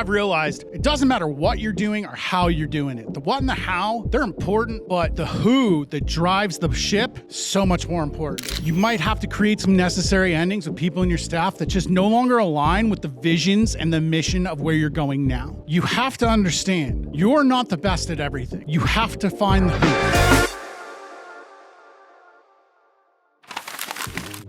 I've realized it doesn't matter what you're doing or how you're doing it. The what and the how, they're important, but the who that drives the ship, so much more important. You might have to create some necessary endings with people in your staff that just no longer align with the visions and the mission of where you're going now. You have to understand, you're not the best at everything. You have to find the who.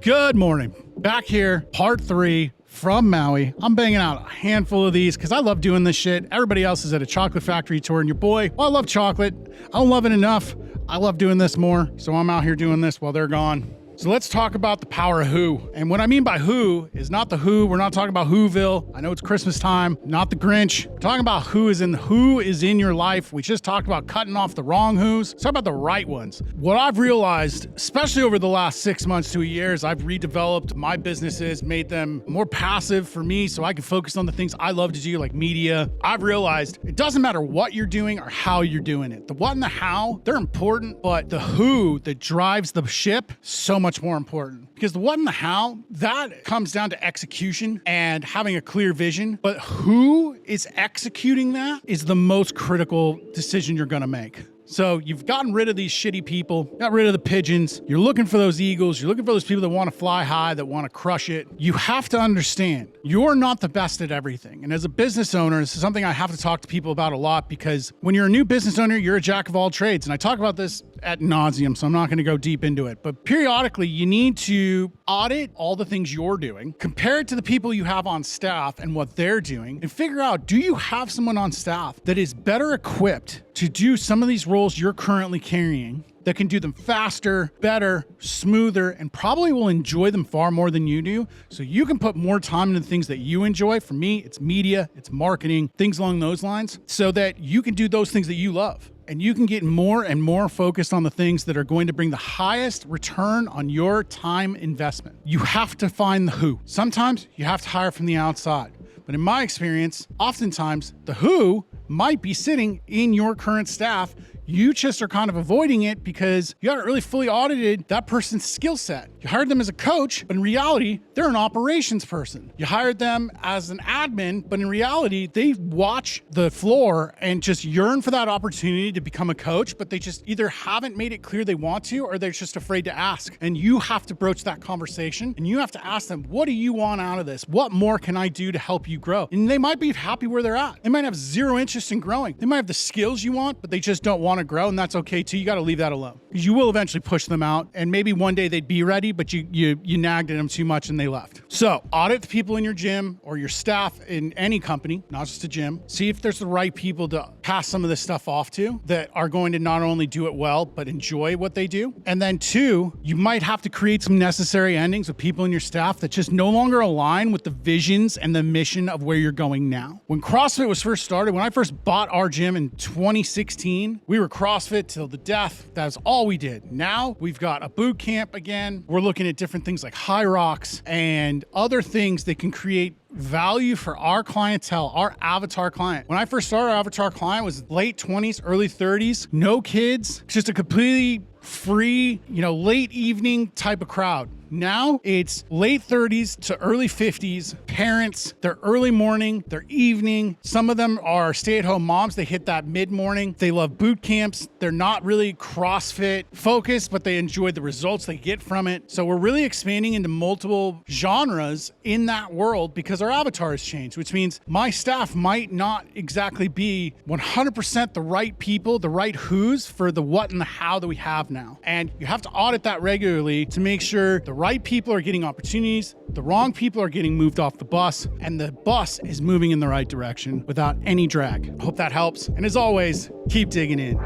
Good morning. Back here, part 3 from Maui. I'm banging out a handful of these because I love doing this shit. Everybody else is at a chocolate factory tour, and your boy, well, I love chocolate. I don't love it enough. I love doing this more, so I'm out here doing this while they're gone. So let's talk about the power of who. And what I mean by who is not the who. We're not talking about Whoville. I know it's Christmas time, not the Grinch. We're talking about who is in your life. We just talked about cutting off the wrong who's. Let's talk about the right ones. What I've realized, especially over the last 6 months to a year, is I've redeveloped my businesses, made them more passive for me so I can focus on the things I love to do, like media. I've realized it doesn't matter what you're doing or how you're doing it. The what and the how, they're important, but the who that drives the ship, so much more important. Because the what and the how, that comes down to execution and having a clear vision. But who is executing that is the most critical decision you're going to make. So you've gotten rid of these shitty people, got rid of the pigeons. You're looking for those eagles. You're looking for those people that want to fly high, that want to crush it. You have to understand, you're not the best at everything. And as a business owner, this is something I have to talk to people about a lot, because when you're a new business owner, you're a jack of all trades. And I talk about this ad nauseum, so I'm not going to go deep into it. But periodically, you need to audit all the things you're doing, compare it to the people you have on staff and what they're doing, and figure out, do you have someone on staff that is better equipped to do some of these roles you're currently carrying, that can do them faster, better, smoother, and probably will enjoy them far more than you do, so you can put more time into the things that you enjoy. For me, it's media, it's marketing, things along those lines, so that you can do those things that you love. And you can get more and more focused on the things that are going to bring the highest return on your time investment. You have to find the who. Sometimes you have to hire from the outside. But in my experience, oftentimes the who might be sitting in your current staff. You just are kind of avoiding it because you haven't really fully audited that person's skill set. You hired them as a coach, but in reality, they're an operations person. You hired them as an admin, but in reality, they watch the floor and just yearn for that opportunity to become a coach, but they just either haven't made it clear they want to, or they're just afraid to ask. And you have to broach that conversation, and you have to ask them, what do you want out of this? What more can I do to help you grow? And they might be happy where they're at. They might have zero interest in growing. They might have the skills you want, but they just don't want to grow, and that's okay too. You got to leave that alone, because you will eventually push them out, and maybe one day they'd be ready, but you nagged at them too much and they left. So audit the people in your gym or your staff in any company, not just a gym. See if there's the right people to pass some of this stuff off to that are going to not only do it well, but enjoy what they do. And then 2, you might have to create some necessary endings with people in your staff that just no longer align with the visions and the mission of where you're going now. When CrossFit was first started, when I first bought our gym in 2016, we were CrossFit till the death. That was all we did. Now we've got a boot camp again. We're looking at different things like high rocks and other things that can create value for our clientele, our avatar client. When I first started, our avatar client was late 20s, early 30s, no kids, just a completely free, late evening type of crowd. Now it's late 30s to early 50s, parents, their early morning, their evening. Some of them are stay-at-home moms. They hit that mid-morning. They love boot camps. They're not really CrossFit focused, but they enjoy the results they get from it. So we're really expanding into multiple genres in that world because our avatar has changed, which means my staff might not exactly be 100% the right people, the right who's for the what and the how that we have now. And you have to audit that regularly to make sure the right people are getting opportunities, the wrong people are getting moved off the bus, and the bus is moving in the right direction without any drag. I hope that helps. And as always, keep digging in.